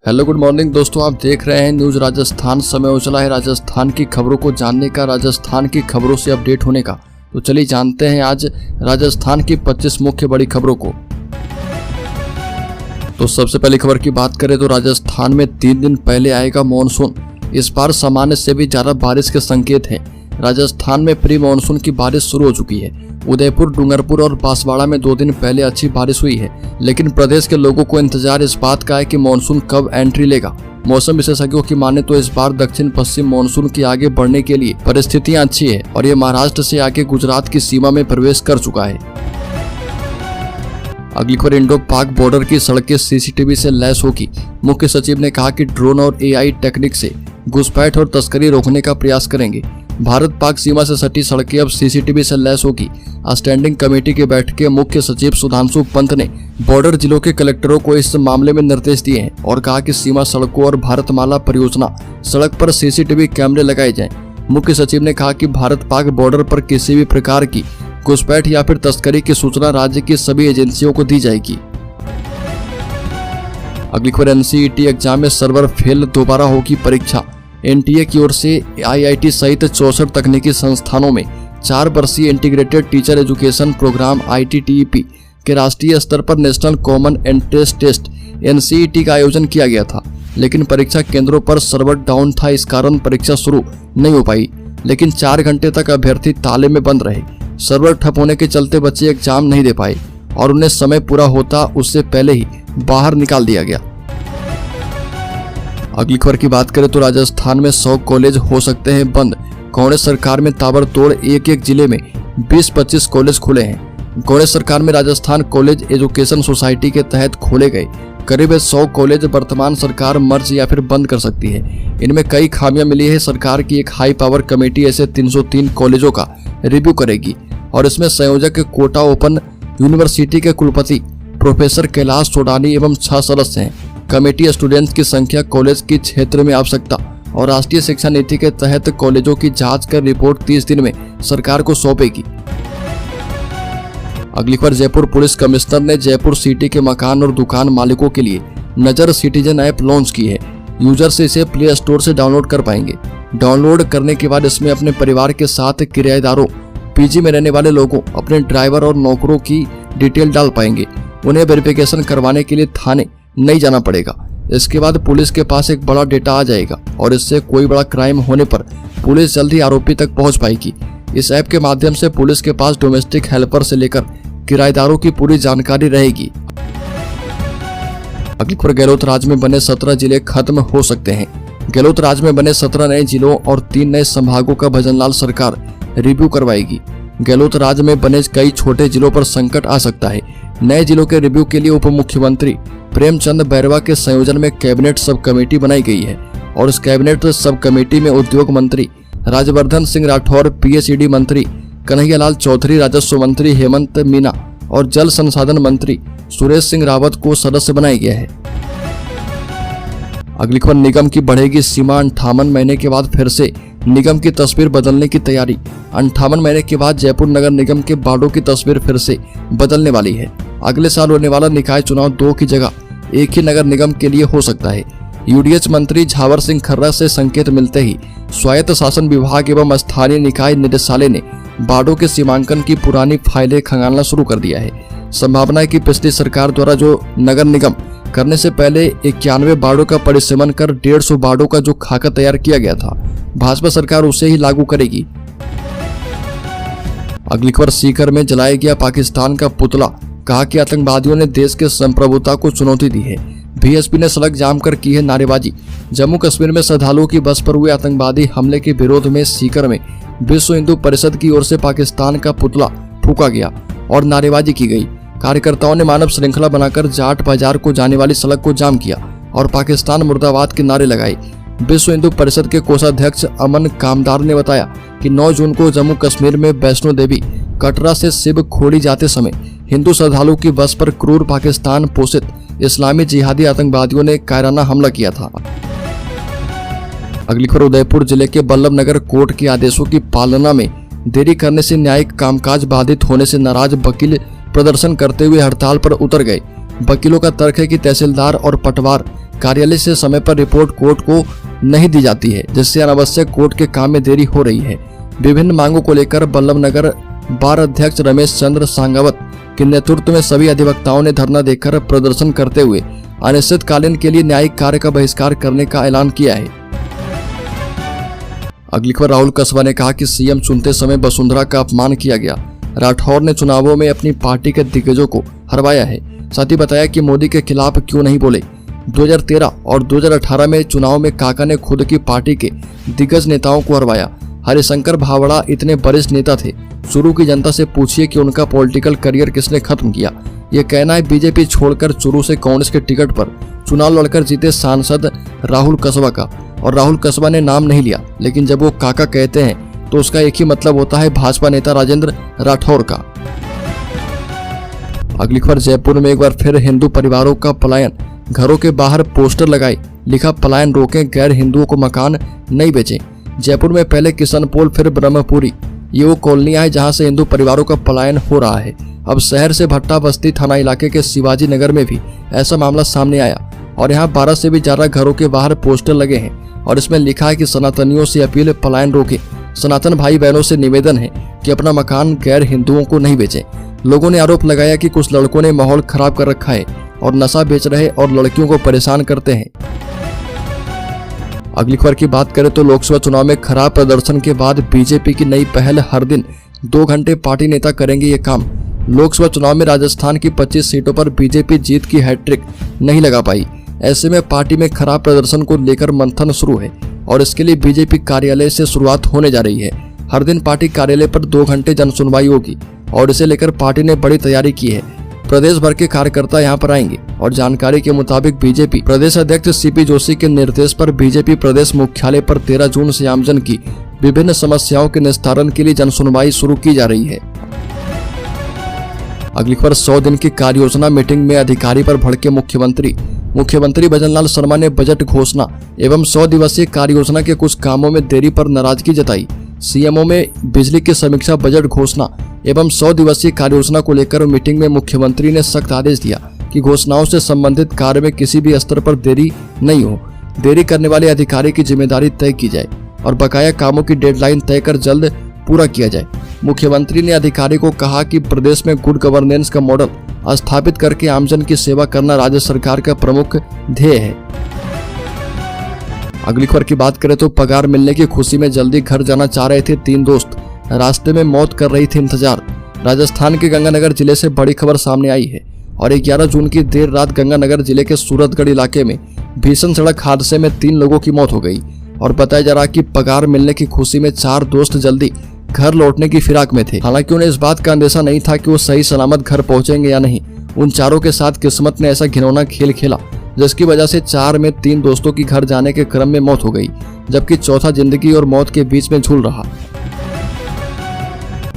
Hello good morning दोस्तों, आप देख रहे हैं न्यूज राजस्थान। समय हो चला है राजस्थान की खबरों को जानने का, राजस्थान की खबरों से अपडेट होने का। तो चलिए जानते हैं आज राजस्थान की 25 मुख्य बड़ी खबरों को। तो सबसे पहली खबर की बात करें तो राजस्थान में 3 दिन पहले आएगा मॉनसून। इस बार सामान्य से भी ज्यादा बारिश के संकेत हैं। राजस्थान में प्री मानसून की बारिश शुरू हो चुकी है। उदयपुर, डूंगरपुर और बांसवाड़ा में 2 दिन पहले अच्छी बारिश हुई है, लेकिन प्रदेश के लोगों को इंतजार इस बात का है कि मानसून कब एंट्री लेगा। मौसम विशेषज्ञों की माने तो इस बार दक्षिण पश्चिम मानसून के आगे बढ़ने के लिए परिस्थितियां अच्छी है और ये महाराष्ट्र से आगे गुजरात की सीमा में प्रवेश कर चुका है। अगली खबर, इंडो पाक बॉर्डर की सड़कें सीसीटीवी से लैस होगी। मुख्य सचिव ने कहा कि ड्रोन और एआई टेक्निक से घुसपैठ और तस्करी रोकने का प्रयास करेंगे। भारत पाक सीमा से सटी सड़कें अब सीसीटीवी से लैस होगी। स्टैंडिंग कमेटी की बैठक के मुख्य सचिव सुधांशु पंत ने बॉर्डर जिलों के कलेक्टरों को इस मामले में निर्देश दिए हैं और कहा कि सीमा सड़कों और भारतमाला परियोजना सड़क पर सीसीटीवी कैमरे लगाए जाएं। मुख्य सचिव ने कहा कि भारत पाक बॉर्डर पर किसी भी प्रकार की घुसपैठ या फिर तस्करी की सूचना राज्य की सभी एजेंसियों को दी जाएगी। अगली खबर, एनसीईटी एग्जाम में सर्वर फेल, दोबारा होगी परीक्षा। एनटीए की ओर से आईआईटी सहित 64 तकनीकी संस्थानों में 4 वर्षीय integrated teacher education program ITTEP के राष्ट्रीय स्तर पर national common entrance test NCET का आयोजन किया गया था, लेकिन परीक्षा केंद्रों पर सर्वर डाउन था। इस कारण परीक्षा शुरू नहीं हो पाई, लेकिन 4 घंटे तक अभ्यर्थी ताले में बंद रहे। सर्वर ठप होने के चलते बच्चे एग्जाम नहीं दे पाए और उन्हें समय पूरा होता उससे पहले ही बाहर निकाल दिया गया। अगली खबर की बात करें तो राजस्थान में 100 कॉलेज हो सकते हैं बंद। कांग्रेस सरकार में ताबड़तोड़ एक जिले में 20-25 कॉलेज खुले हैं। कांग्रेस सरकार में राजस्थान कॉलेज एजुकेशन सोसाइटी के तहत खोले गए करीब 100 कॉलेज वर्तमान सरकार मर्ज या फिर बंद कर सकती है। इनमें कई खामियां मिली है। सरकार की एक हाई पावर कमेटी ऐसे 303 कॉलेजों का रिव्यू करेगी और इसमें संयोजक कोटा ओपन यूनिवर्सिटी के कुलपति प्रोफेसर कैलाश सोडानी एवं 6 सदस्य हैं। कमेटी स्टूडेंट्स की संख्या, कॉलेज की क्षेत्र में आवश्यकता और राष्ट्रीय शिक्षा नीति के तहत कॉलेजों की जांच कर रिपोर्ट 30 दिन में सरकार को सौंपेगी। अगली खबर, जयपुर पुलिस कमिश्नर ने जयपुर सिटी के मकान और दुकान मालिकों के लिए नजर सिटीजन ऐप लॉन्च की है। यूजर्स इसे प्ले स्टोर से डाउनलोड कर पाएंगे। डाउनलोड करने के बाद इसमें अपने परिवार के साथ किराएदारों, पीजी में रहने वाले लोगों, अपने ड्राइवर और नौकरों की डिटेल डाल पाएंगे। उन्हें वेरिफिकेशन करवाने के लिए थाने नहीं जाना पड़ेगा। इसके बाद पुलिस के पास एक बड़ा डेटा आ जाएगा और इससे कोई बड़ा क्राइम होने पर पुलिस जल्द ही आरोपी तक पहुंच पाएगी। इस ऐप के माध्यम से पुलिस के पास डोमेस्टिक हेल्पर से लेकर किराएदारों की पूरी जानकारी रहेगी। अगली खबर, गहलोत राज्य में बने 17 जिले खत्म हो सकते हैं। गहलोत राज्य में बने 17 नए जिलों और 3 नए संभागों का भजनलाल सरकार रिव्यू करवाएगी। गहलोत राज्य में बने कई छोटे जिलों पर संकट आ सकता है। नए जिलों के रिव्यू के लिए उप मुख्यमंत्री प्रेमचंद बैरवा के संयोजन में कैबिनेट सब कमेटी बनाई गई है और इस कैबिनेट सब कमेटी में उद्योग मंत्री राज्यवर्धन सिंह राठौर, PHED मंत्री कन्हैयालाल चौधरी, राजस्व मंत्री हेमंत मीना और जल संसाधन मंत्री सुरेश सिंह रावत को सदस्य बनाया गया है। अगली खबर, निगम की बढ़ेगी सीमा। 58 महीने के बाद फिर से निगम की तस्वीर बदलने की तैयारी। 58 महीने के बाद जयपुर नगर निगम के वार्डों की तस्वीर फिर से बदलने वाली है। अगले साल होने वाला निकाय चुनाव 2 की जगह एक ही नगर निगम के लिए हो सकता है। UDH मंत्री झावर सिंह खर्रा से संकेत मिलते ही स्वायत्त शासन विभाग एवं स्थानीय निकाय निदेशालय ने वार्डों के सीमांकन की पुरानी फाइलें खंगालना शुरू कर दिया है। संभावना है कि पिछली सरकार द्वारा जो नगर निगम करने से पहले 91 वार्डों का परिसीमन कर 150 वार्डों का जो खाका तैयार किया गया था, भाजपा सरकार उसे ही लागू करेगी। अगली खबर, सीकर में जलाया गया पाकिस्तान का पुतला। कहा कि आतंकवादियों ने देश के संप्रभुता को चुनौती दी है। BSP ने सड़क जाम कर की है नारेबाजी। जम्मू कश्मीर में श्रद्धालुओं की बस पर हुए आतंकवादी हमले के विरोध में सीकर में विश्व हिंदू परिषद की ओर से पाकिस्तान का पुतला फूंका गया और नारेबाजी की गई। कार्यकर्ताओं ने मानव श्रृंखला बनाकर जाट बाजार को जाने वाली सड़क को जाम किया और पाकिस्तान मुर्दाबाद के नारे लगाए। विश्व हिंदू परिषद के कोषाध्यक्ष अमन कामदार ने बताया कि 9 जून को जम्मू कश्मीर में वैष्णो देवी कटरा से शिव खोड़ी जाते समय हिंदू श्रद्धालुओं की बस पर क्रूर पाकिस्तान पोषित इस्लामी जिहादी आतंकवादियों ने कायराना हमला किया था। अगली खबर, उदयपुर जिले के बल्लभ नगर कोर्ट के आदेशों की पालना में देरी करने से न्यायिक कामकाज बाधित होने से नाराज वकील प्रदर्शन करते हुए हड़ताल पर उतर गए। वकीलों का तर्क है कि तहसीलदार और पटवार कार्यालय से समय पर रिपोर्ट कोर्ट को नहीं दी जाती है, जिससे अनावश्यक कोर्ट के काम में देरी हो रही है। विभिन्न मांगों को लेकर बल्लभनगर बार अध्यक्ष रमेश चंद्र सांगावत के नेतृत्व में सभी अधिवक्ताओं ने धरना देकर प्रदर्शन करते हुए अनिश्चितकालीन के लिए न्यायिक कार्य का बहिष्कार करने का ऐलान किया है। अगली खबर, राहुल कसबा ने कहा कि सीएम चुनते समय वसुंधरा का अपमान किया गया। राठौर ने चुनावों में अपनी पार्टी के दिग्गजों को हरवाया है। साथ ही बताया कि मोदी के खिलाफ क्यों नहीं बोले। 2013 और 2018 में चुनाव में काका ने खुद की पार्टी के दिग्गज नेताओं को हरवाया। हरिशंकर भावड़ा इतने वरिष्ठ नेता थे, चुरू की जनता से पूछिए कि उनका पॉलिटिकल करियर किसने खत्म किया। ये कहना है बीजेपी छोड़कर चुरू से कांग्रेस के टिकट पर चुनाव लड़कर जीते सांसद राहुल कसबा का, और राहुल कसबा ने नाम नहीं लिया, लेकिन जब वो काका कहते हैं तो उसका एक ही मतलब होता है भाजपा नेता राजेंद्र राठौर का। अगली खबर, जयपुर में एक बार फिर हिंदू परिवारों का पलायन। घरों के बाहर पोस्टर लगाए, लिखा पलायन रोकें, गैर हिंदुओं को मकान नहीं बेचें। जयपुर में पहले किशनपोल फिर ब्रह्मपुरी, ये वो कॉलोनियां हैं जहां से हिंदू परिवारों का पलायन हो रहा है। अब शहर से भट्टा बस्ती थाना इलाके के शिवाजी नगर में भी ऐसा मामला सामने आया और यहाँ 12 से भी ज्यादा घरों के बाहर पोस्टर लगे हैं और इसमें लिखा है कि सनातनियों से अपील, पलायन रोकें। सनातन भाई बहनों से निवेदन है कि अपना मकान गैर हिंदुओं को नहीं बेचें। लोगों ने आरोप लगाया कि कुछ लड़कों ने माहौल खराब कर रखा है और नशा बेच रहे और लड़कियों को परेशान करते हैं। अगली खबर की बात करें तो लोकसभा चुनाव में खराब प्रदर्शन के बाद बीजेपी की नई पहल, हर दिन 2 घंटे पार्टी नेता करेंगे ये काम। लोकसभा चुनाव में राजस्थान की 25 सीटों पर बीजेपी जीत की हैट्रिक नहीं लगा पाई। ऐसे में पार्टी में खराब प्रदर्शन को लेकर मंथन शुरू है और इसके लिए बीजेपी कार्यालय से शुरुआत होने जा रही है। हर दिन पार्टी कार्यालय पर 2 घंटे जनसुनवाई होगी और इसे लेकर पार्टी ने बड़ी तैयारी की है। प्रदेश भर के कार्यकर्ता यहां पर आएंगे और जानकारी के मुताबिक बीजेपी प्रदेश अध्यक्ष सीपी जोशी के निर्देश पर बीजेपी प्रदेश मुख्यालय पर 13 जून से आमजन की विभिन्न समस्याओं के निस्तारण के लिए जनसुनवाई शुरू की जा रही है। अगली खबर, 100 दिन की कार्ययोजना मीटिंग में अधिकारी पर भड़के मुख्यमंत्री भजनलाल शर्मा ने बजट घोषणा एवं 100 दिवसीय कार्ययोजना के कुछ कामों में देरी पर नाराजगी जताई। सीएमओ में बिजली की समीक्षा, बजट घोषणा एवं 100 दिवसीय कार्ययोजना को लेकर मीटिंग में मुख्यमंत्री ने सख्त आदेश दिया कि घोषणाओं से संबंधित कार्य में किसी भी स्तर पर देरी नहीं हो। देरी करने वाले अधिकारी की जिम्मेदारी तय की जाए और बकाया कामों की डेडलाइन तय कर जल्द पूरा किया जाए। मुख्यमंत्री ने अधिकारी को कहा कि प्रदेश में गुड गवर्नेंस का मॉडल स्थापित करके आमजन की सेवा करना राज्य सरकार का प्रमुख ध्येय है। अगली खबर की बात करें तो पगार मिलने की खुशी में जल्दी घर जाना चाह रहे थे 3 दोस्त, रास्ते में मौत कर रही थी इंतजार। राजस्थान के गंगानगर जिले से बड़ी खबर सामने आई है और 11 जून की देर रात गंगानगर जिले के सूरतगढ़ इलाके में भीषण सड़क हादसे में 3 लोगों की मौत हो गई और बताया जा रहा कि पगार मिलने की खुशी में 4 दोस्त जल्दी घर लौटने की फिराक में थे। हालांकि उन्हें इस बात का अंदेशा नहीं था कि वो सही सलामत घर पहुंचेंगे या नहीं। उन चारों के साथ किस्मत ने ऐसा घिनौना खेल खेला जिसकी वजह से 4 में 3 दोस्तों की घर जाने के क्रम में मौत हो गई, जबकि चौथा जिंदगी और मौत के बीच में झूल रहा।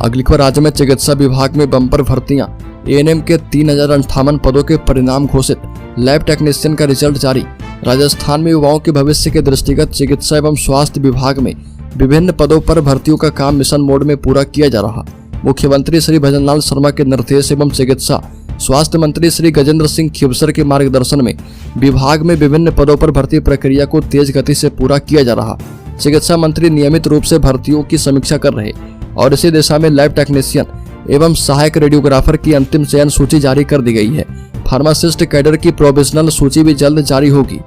अगली खबर, राज्य में चिकित्सा विभाग में बम्पर भर्तियां, एएनएम के 3058 पदों के परिणाम घोषित, लैब टेक्नीशियन का रिजल्ट जारी। राजस्थान में युवाओं के भविष्य के दृष्टिगत चिकित्सा एवं स्वास्थ्य विभाग में विभिन्न पदों पर भर्तियों का काम मिशन मोड में पूरा किया जा रहा। मुख्यमंत्री श्री भजनलाल शर्मा के निर्देश एवं चिकित्सा स्वास्थ्य मंत्री श्री गजेंद्र सिंह खिवसर के मार्गदर्शन में विभाग में विभिन्न पदों पर भर्ती प्रक्रिया को तेज गति से पूरा किया जा रहा। चिकित्सा मंत्री नियमित रूप से भर्तियों की समीक्षा कर रहे और इसी दिशा में लैब टेक्नीशियन एवं सहायक रेडियोग्राफर की अंतिम चयन सूची जारी कर दी गई है। फार्मासिस्ट कैडर की प्रोविजनल सूची भी जल्द जारी होगी।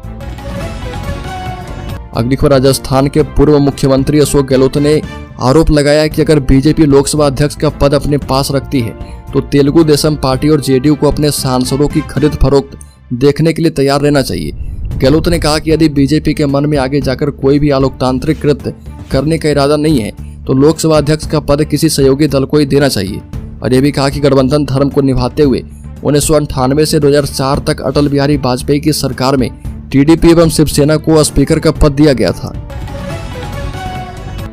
अगली खबर, राजस्थान के पूर्व मुख्यमंत्री अशोक गहलोत ने आरोप लगाया कि अगर बीजेपी लोकसभा अध्यक्ष का पद अपने पास रखती है तो तेलुगु देशम पार्टी और जेडीयू को अपने सांसदों की खरीद फरोख्त देखने के लिए तैयार रहना चाहिए। गहलोत ने कहा कि यदि बीजेपी के मन में आगे जाकर कोई भी अलोकतांत्रिक कृत्य करने का इरादा नहीं है तो लोकसभा अध्यक्ष का पद किसी सहयोगी दल को ही देना चाहिए। और यह भी कहा कि गठबंधन धर्म को निभाते हुए 1998 से 2004 तक अटल बिहारी वाजपेयी की सरकार में टीडीपी एवं शिवसेना को स्पीकर का पद दिया गया था।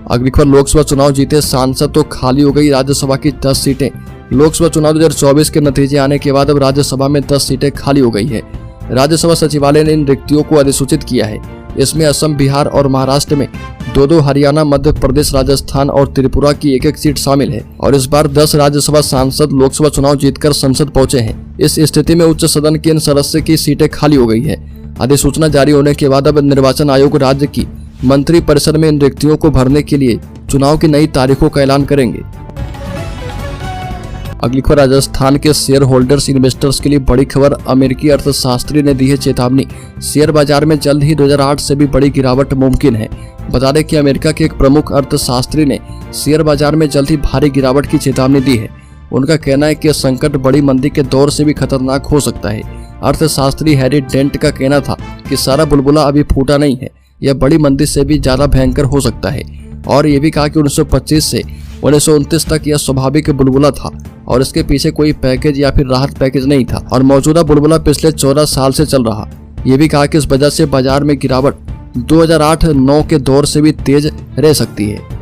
अगली खबर, लोकसभा चुनाव जीते सांसद तो खाली हो गई राज्यसभा की 10 सीटें। लोकसभा चुनाव 2024 के नतीजे आने के बाद अब राज्यसभा में 10 सीटें खाली हो गई है। राज्यसभा सचिवालय ने इन रिक्तियों को अधिसूचित किया है। इसमें असम, बिहार और महाराष्ट्र में 2-2, हरियाणा, मध्य प्रदेश, राजस्थान और त्रिपुरा की 1-1 सीट शामिल है और इस बार 10 राज्यसभा सांसद लोकसभा चुनाव जीतकर संसद पहुंचे हैं। इस स्थिति में उच्च सदन के इन सदस्य की सीटें खाली हो गई है। अधिसूचना जारी होने के बाद अब निर्वाचन आयोग राज्य की मंत्री परिषद में इन रिक्तियों को भरने के लिए चुनाव की नई तारीखों का ऐलान करेंगे। अगली खबर राजस्थान के शेयर होल्डर्स इन्वेस्टर्स के लिए बड़ी खबर। अमेरिकी अर्थशास्त्री ने दी है चेतावनी, शेयर बाजार में जल्द ही 2008 से भी बड़ी गिरावट मुमकिन है। बता दें कि अमेरिका के एक प्रमुख अर्थशास्त्री ने शेयर बाजार में जल्द ही भारी गिरावट की चेतावनी दी है। उनका कहना है कि संकट बड़ी मंदी के दौर से भी खतरनाक हो सकता है। अर्थशास्त्री हैरी डेंट का कहना था कि सारा बुलबुला अभी फूटा नहीं है, यह बड़ी मंदी से भी ज्यादा भयंकर हो सकता है। और ये भी कहा कि 1925 से 1929 तक यह स्वाभाविक बुलबुला था और इसके पीछे कोई पैकेज या फिर राहत पैकेज नहीं था और मौजूदा बुलबुला पिछले 14 साल से चल रहा। ये भी कहा कि इस वजह से बाजार में गिरावट 2008-9 के दौर से भी तेज रह सकती है।